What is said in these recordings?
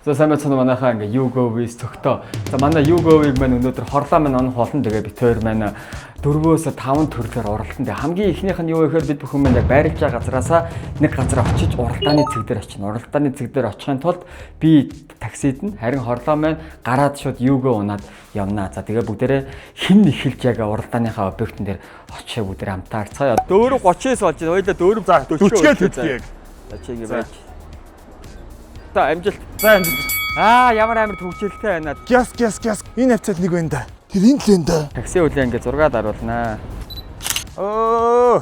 За сайн байцгаана манайхаа ингээ YouGo-ээс цогтоо. За манай YouGo-ыг маань өнөөдөр хорлоо маань онох болно. Тэгээ бид хоёр маань 4-5 төрлөөр уралдан. Тэгээ хамгийн ихнийх нь юу гэхээр бид бүхэн маань яг байрлаж байгаа газараасаа нэг газар очиж уралдааны цэг дээр очино. Уралдааны цэг дээр очихын тулд би таксид нь харин хорлоо маань гараад шууд YouGo унаад явнаа. За тэгээ бүгдээрээ хин эхэлж яг уралдааныхаа объектын дээр очиж бүгдээрээ хамтаа харцгаая. 4:30-с болж байна. Хоёулаа 4:40 яг. За чи ингэ байж. За амжилт. За амжилт. Ямар амар төвчөлтэй байна. Гяс. Энэ хавцал нэг байна да. Тэр энэ л байна да. Такси үлээ ингээ 6-д аруулнаа.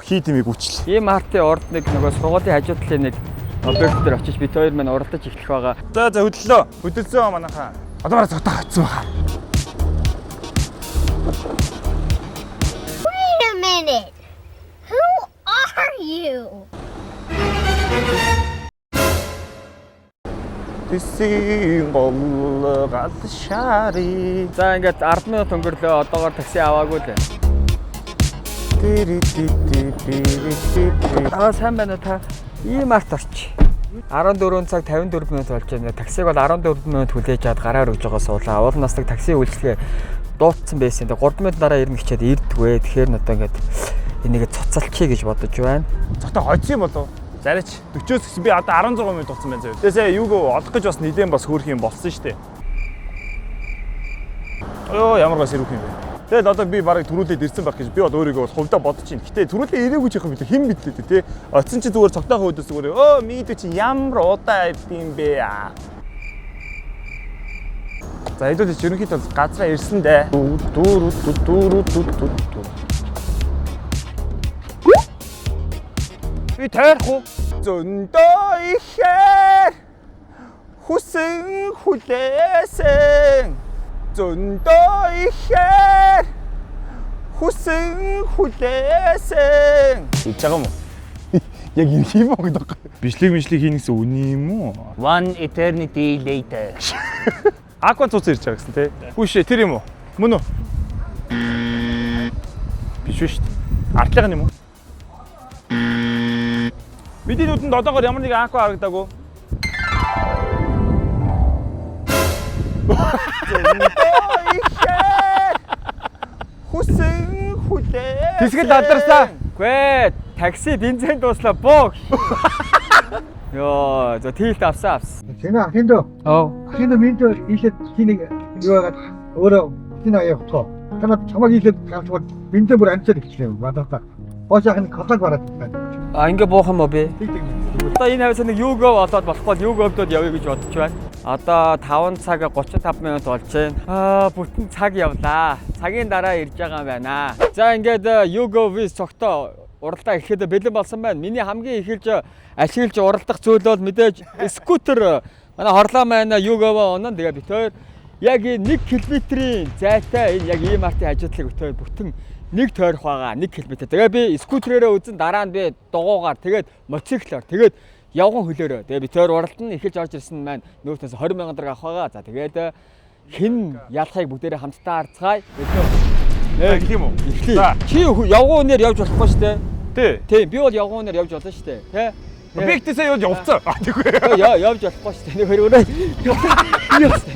Хийд юмыг үчил. Ийм хартын урд нэг нөгөө сургуулийн хажуу талын нэг объект дээр очиж бид хоёр маань уралдаж эхлэх байгаа. За хөдлөлөө. Хөдөлсөн манайхаа. Одоо бараа цогтоо хатсан байгаа. Wait a minute. Who are you? Тэсийн голгал шари. За ингээд 10 минут өнгөрлөө. Одоогоор такси аваагүй л. Сайн байна уу та? Ийм арт орч. 14 цаг 54 минут болж байна. Таксиг бол 14 минут хүлээж аваад гараар өгж байгаа суулаа. Уул насны такси үйлчлэгээ дуутсан байсан. Тэгээ 3 минут дараа ирмэ хичээд ирдгвэ. Тэгэхээр нь одоо ингээд энийг цуцалчихъя гэж бодож байна. Цогтоо хоцсон юм болов? Зарич 40-оос гэсэн би одоо 16 минут дууссан байна заяа. Тэсээ юуг олох гэж бас нэлээд бас хөөрх юм болсон шүү дээ. Ямар гас ирэх юм бэ? Тэгэл одоо би барыг төрүүлээд ирсэн байх гэж би бол өөрийгөө бол хувьдаа бодож байна. Гэтэ төрүүлээ ирээгүй ч юм бид хэн мэдлээ тий. Оцсон чи зүгээр цогтойхоо өдөөс зүгээр мийдүү чи ямар удаа ирдэм бэ аа. За хэдүүл чи ерөнхийдөө газраа ирсэн дээ. Би тайрах уу? Зөндөө ихээр хүсэн хүлээсэн. Зөндөө ихээр хүсэн хүлээсэн. Хийж байгаа юм уу? Яг энэ юм уу гэдэг. Бичлэг хийнэсэн үний юм уу? One eternity later. Аква цуц ирж байгаа гэсэн тий. Хүүшээ тэр юм уу? Мөн үү? Биш шүү дээ. Артлага юм уу? Бидний нүдэнд одоогоор ямар нэг аква харагдаагүй. Хүсэн хүлээ. Тэсгэл алдарсаа. Гүй такси бензин дууслаа боо. Йоо, за тийт авсан. Тэна хиндөө. Хиндөө минтөө ийшээ чиний юу яагаад өөрөө чиний явах. Танаа чамаг ийшээ гарчвал бензин бүр амцаар ихлээ бадаа. Хоошаахын катаг бараад байна. Ингээ буух юм уу би? Одоо энэ хавьсаа нэг YouGo болоод болохгүй YouGo-дод явъя гэж бодож байна. Одоо 5 цаг 35 минут болж байна. Бүтэн цаг явлаа. Цагийн дараа ирж байгаа юм байна. За ингээд YouGo-вис цогтоо уралдаа ихэд бэлэн болсон байна. Миний хамгийн эхэлж ашиглаж уралдах зүйл бол мэдээж скутер. Манай хорлоо маань YouGo-во оноо тэгээ бит хоёр яг 1 км-ийн зайтай энэ яг ийм артын ажилтлаг бит хоёр бүтэн нэг тойрох байгаа 1 км. Тэгээ би скутерээрээ үзэн дараа нь би дугуугаар тэгээд мотоциклаар тэгээд явган хөлөөрөө. Тэгээ би тойр уралдан эхэлж орж ирсэн маань нүүртээс 20,000 төгрөг авах байгаа. За тэгээд хин ялахыг бүгдээрээ хамтдаа харцгаая. Гэх юм уу? За чи явган өнөр явж болохгүй шүү дээ. Тий. Би бол явган өнөр явж болно шүү дээ. Тэ? Объектээсээ явцсан. Тэгвэл явж болохгүй шүү дээ. Нэг хөрөөрэй.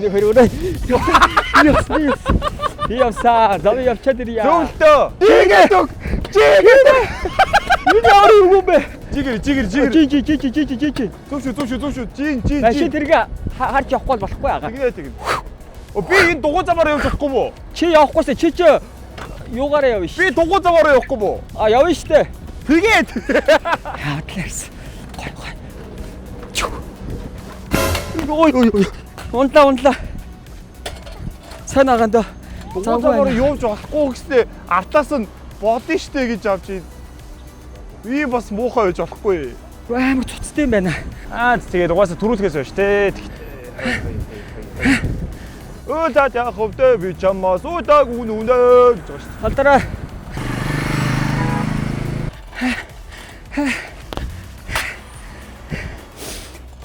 Нэг хөрөөрэй. Би явсаа. Давай явчаад ирье. зөвлөлтөө. Жигээ. Энэ яар юм бэ? Жигэр. Жи. Зөвшөө. Жин. Машин тэргээ харж явахгүй болохгүй байгаа. Тэгээд. Би энэ дугуй замаар явж болохгүй бoo. Чи явахгүйсэ чи юугаараа явна ш. Би дугуй замаар явахгүй бoo. Явна штэ. Тэгээд. Яатлаарс. Ой. Унлаа. Сайн аганда. Дугуй замаар явж болохгүй гэснээр артаас нь бодно штэ гэж авч ийн. Би бас муухай байж болохгүй. Амар цуцтай юм байна. Тэгээд угаасаа төрүүлгээс байна штэ. Өдөөд яг хөвдөө би чамаас удааг үнэ гэж байна штэ. Алдараа.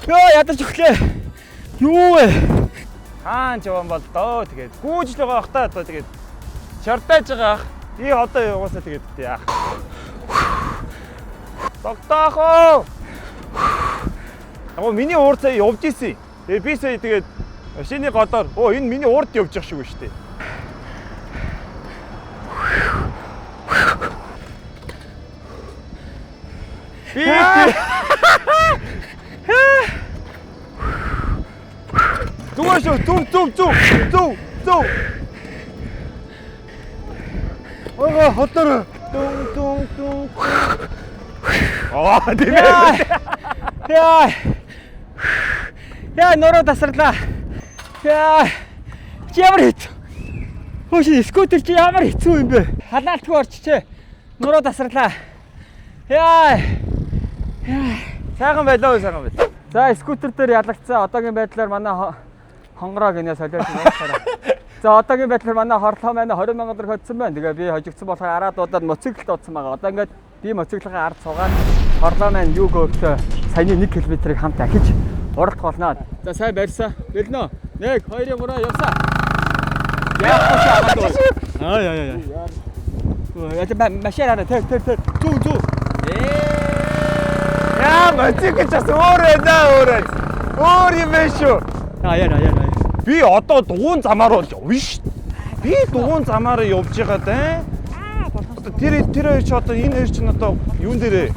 Ядаж өглөө. Юу вэ? Хаан ч яван бол доо тэгээд гүйж л байгаа бах та одоо тэгээд шартааж байгаа ах. Би одоо яваасаа тэгээд яах. Тогтоохоо. Миний уур цай явж исэн. Тэгээ би сая тэгээд машины годоор энэ миний урд явж явах шиг байна шүү дээ. Зүг. Хотор. Tung. Тийм Яа. Яа нуруу тасарлаа. Яа. Чи ямар хэцүү. Хөөш скутер чи ямар хэцүү юм бэ? Халаалтгүй орччээ. Нуруу тасарлаа. Яа. сайхан байлаа. За скутер дээр ялагдсан. Одоогийн байдлаар манай хонгороо гинэ солиод байна. За одоогийн байдлаар манай хорлоо маань 20 сая төгрөг хөдсөн байна. Тэгээ би хожигдсан болохоор араа дуудаад моцикл дуудсан байгаа. Одоо ингээд би моциклын ард суугаад хорлоо маань юу гөөхтэй саяны 1 км-ийг хамт ахиж уралдах болно. За сайн барьсан. Бэлнэ. 1 2 3 явсаа. Яа. Я машин араа тэр. Зүү. Яа, моцикл ч бас өөр юм байна шүү. Яа. Би одоо дугуун замаар бол явна шүү. Би дугуун замаар явж байгаа даа. Тэр хоёр ч одоо энэ хоёр ч одоо юун дээрээ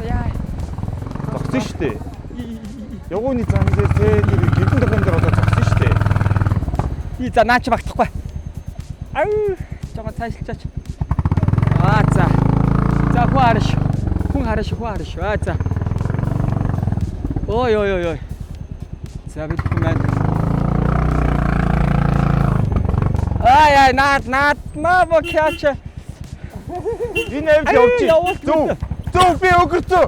зогсон шүү дээ. Явгууны зам дээр тэр гидэн дугуун дээр одоо зогсон шүү дээ. За наач багтахгүй. Жоо цаашлаач. За. За хүн хараш. За. Ой. За бид хүмүүс. Ай, наад мабокяч. Энэ авч явж. Зүг би өгөрцөө.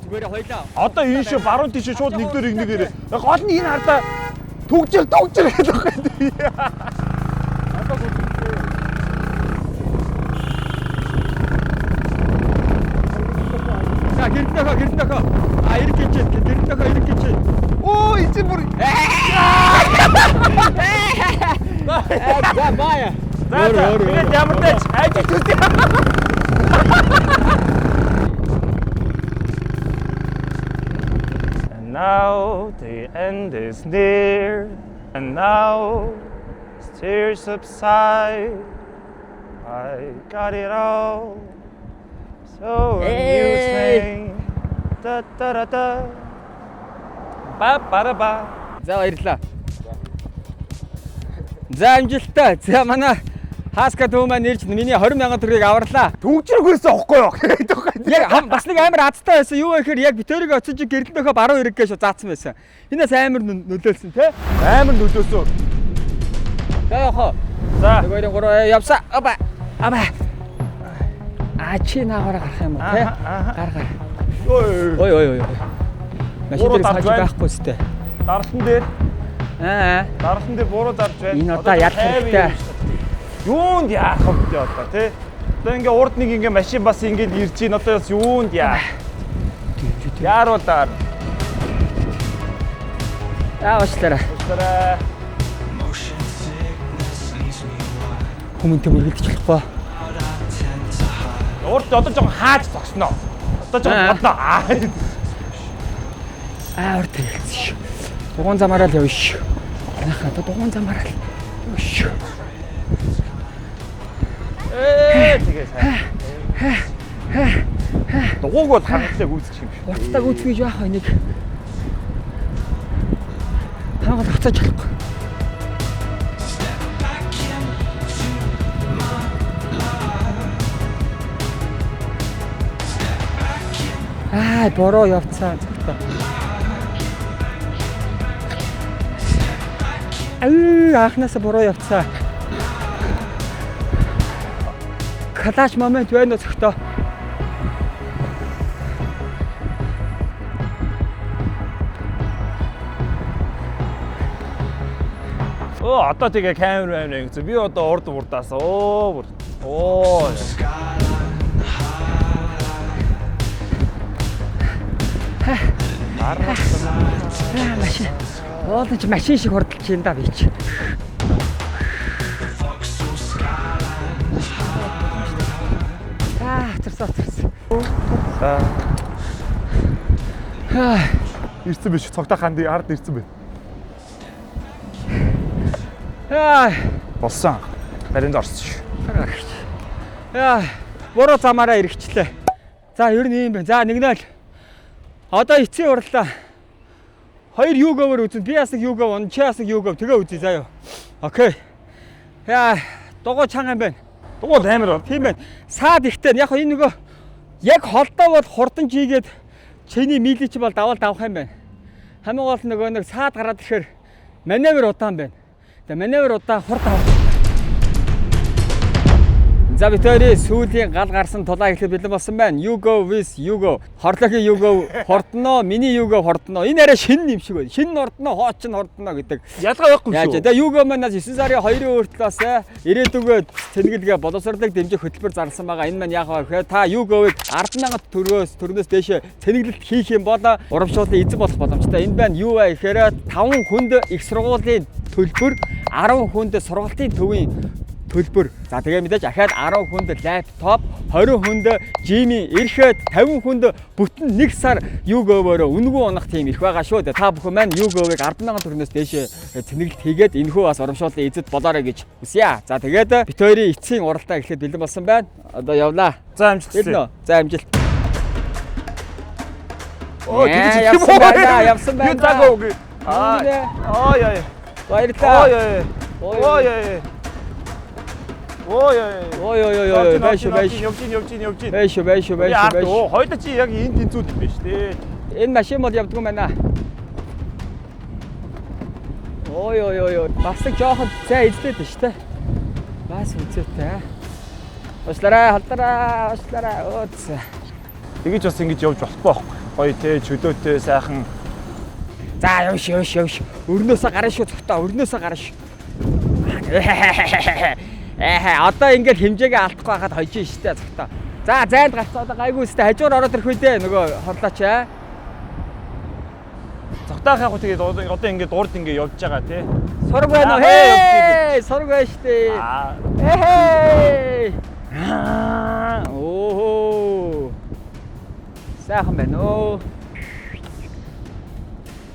Зүгээр хойлоо. Одоо энэ шиг баруун тийш шууд нэгдэрээ. Гол нь энэ хардаа түгжир гэдэг байна. За гэрнэхөө. Ирэх гэж. Оо, эцэг бүр. За бая. Тэгээд ямар ч ажиг төсөө. And now the end is near, and now tears subside. I got it all. So amusing. Da. Ба. За баярлалаа. За амжилттай. За манай Хаска дүү маань ирж миний 20 сая төгрөгийг аварлаа. Түгжрэг байсан аахгүй юу? Яг бас нэг амар азтай байсан. Юу вэ гэхээр яг битэрийг очиж гэрдэнтэйхөө баруун эрэг гэж заасан байсан. Энэс амар нөлөөлсөн те. Амар нөлөөсөн. За яхаа. За. 2 3 явсаа. Аба. Чи наагаараа гарах юм уу те? Гар. Ой. Машин сааж байхгүй сте. Дарсан дээр. Дарсан дээр буруу дарж байна. Энэ одоо ялах хэрэгтэй. Юунд яах вэ одоо тий? Одоо ингээ урд нэг ингээ машин бас ингээ ирж гин одоо бас юунд яах? Яаруулаар. Уучлаарай. Хүмүүнтэй мөргөлдөж болохгүй. Урд одоо жоохон хааж зогсноо. Одоо жоохон бодлоо. Урд хэлсэн шүү. Дугуун замаараа л явна шүү. Нахаа одоо дугуун замаараа л явна шүү. Тэгээ сайн. Дугуйг бол хангалыг үүсчих юм шүү. Урттайг үүсгэж яах вэ нэг. Хангал хацаж болохгүй. Бороо явцсан. Анхнаасаа бороо явцсан. Калаш момент байна зөвхтөө. Одоо тэгээ камер байна гэсэн. Би одоо урд урдаас оо. Машин. Оолн ч машин шиг хурдалж юм да би ч. Царсан. За. Ирсэн биш. Цогтой ханд ард ирсэн байна. Яа. Болсон. Баринд орсон шүү. Яа. Буруу замаараа ирчихлээ. За ер нь юм байна. За нэгнэл. Одоо эцсийн уралдаа. Хоёр юугаар үзэн би ясаг юугаар он чи ясаг юугаар тэгээ үзье заяа. Окей. Яа. Дугуй чанга юм байна. Дугуй амар бол. Тийм байна. Саад ихтэй яг энэ нөгөө яг холдоо бол хурдан жигээд чиний милич бол давал давах юм байна. Хамгийн гол нөгөө нэг саад гараад ирэхээр маневр удаан байна. Тэгээ маневр удаан хурд авах. За битүүрийн сүүлийн гал гарсан тулаа ихлэ бэлэн болсон байна. You go with you go. Хорлогийн you go хордно, миний you go хордно. Энэ арай шинэ юм шиг байна. Шинэ хордно, хооч нь хордно гэдэг. Ялгаа байхгүй Яаж шүү. тэгээ you go манаас 9 сарын 2-ын хүртлээс ирээдүгөө тэнэглэгээ боловсролыг дэмжих хөтөлбөр зарласан байгаа. Энэ маань яг гэхээр та you go-ыг 10,000 төгрөгөөс дээш тэнэглэлт хийх юм бол урамшууллын эзэн болох боломжтой. Энэ байна юу вэ гэхээр 5 хүнд их сургуулийн төлбөр, 10 хүнд сургалтын төвийн төлбөр. За тэгээ мэдээж ахаад 10 хүнд лаптоп, 20 хүнд жими, ирэхэд 50 хүнд бүтэн 1 сар YouGov-ороо үнэгүй унах тийм их байгаа шүү. Та бүхэн маань YouGov-ыг 10,000 төгрөгөөс дээш тэнэглэлт хийгээд энэхүү бас урамшууллын эзэд болоорой гэж хүсье. За тэгээд бит хоёрын эцсийн уралдаа эхлээд бэлэн болсон байна. Одоо явлаа. За амжилт хүсье. За амжилт. Оо тэгж явсан байна. Явсан байна. Ютаго. Аа яа. баярлалаа. яа. яа. Ой байш. Явж. Хоёул чи яг энэ тэнцүүд юм биш тий. Энэ машин бол явдгүй байна. Ой. Бас нэг жоохон цай эзлээд байна шүү дээ. Бас үнцэтэй. Уушлаарай, халдараа. Өөц. Тэгэж бас ингэж явж болохгүй байхгүй. Гоё тий, чөлөөтэй, сайхан. За явш. Өрнөөсөө гарна шүү цогтоо. Өрнөөсөө гарна шүү. Одоо ингээд хэмжээгээ алдахгүй байхад хожиж штэ цогтоо. За зайд гарцаа одоо гайгүй штэ хажуур ороод ирэх үедээ нөгөө хорлооч аа. Цогтойхаа тэгээд одоо ингээд урд ингээд явж байгаа тий. Сураг байна уу? Хей! Сураг байна штэ. Хей! Оо. Сайхан байна уу?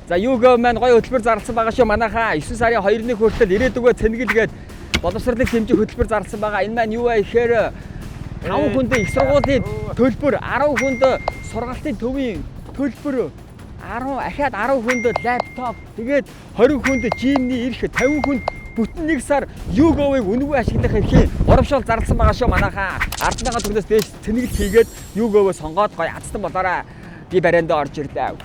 За YouGov маань гоё хөтөлбөр зарласан байгаа шүү манайхаа 9 сарын 2-ны хүртэл ирээдүгөө цэнгэлгээд боловсролыг дэмжих хөтөлбөр зарласан байгаа. Энэ маань юу вэ гэхээр 5 хүнд их сургуулийн төлбөр, 10 хүнд сургалтын төвийн төлбөр, 10 хүнд лаптоп, тэгээд 20 хүнд жимний ирэх, 50 хүнд бүтэн 1 сар YouGov-ыг үнэгүй ашиглах эрхийн урамшуул зарласан байгаа шүү манайхаа. 10,000 төгрөгөөс дээш цэнгэлт хийгээд YouGov-ыг сонгоод гоё азтан болоорой. Би бариндаа орж ирлээ.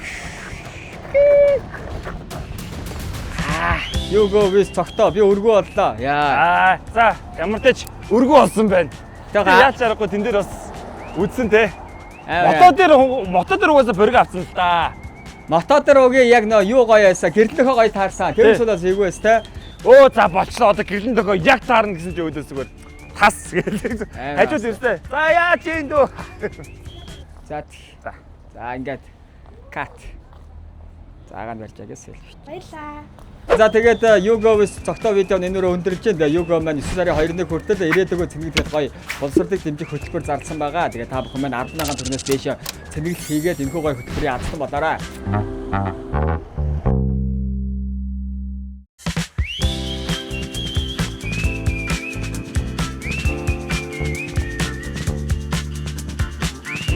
YouGov-ээс цогтоо би өргөө боллоо. Яа. За ямар ч тач өргөө болсон байна. Тэгээ яаж чарахгүй тэн дээр бас үдсэн те. Мото дээр угаасаа бориг авсан л та. Мото дээр үгүй яг нөө юу гоё яасан. Гэрлэнхөө гоё таарсан. Тэрс удаас ийгүйс те. Оо за болчлоо. Одоо гэрлэн дохоо яг таарна гэсэн чи өөдөөс зүгээр тас гээл. Хажууд ирсэ. За яа чи энэ дөө. За ингээд кат. Заагаад барьчаа гэсэн. Баярлаа. За тэгээд YouGov-ээс цогтоо видео нэнүүрээ өндөрлж байна. YouGov маань 9 сарын 2-ны хүртэл ирээдүгөө цэнгэлгээд гоё боловсролыг дэмжих хөтөлбөр зарласан байгаа. Тэгээд та бүхэн маань 10,000 төгрөгөөс дээш цэнгэлт хийгээд энэхүү гоё хөтөлбөрийн азтан болоорой.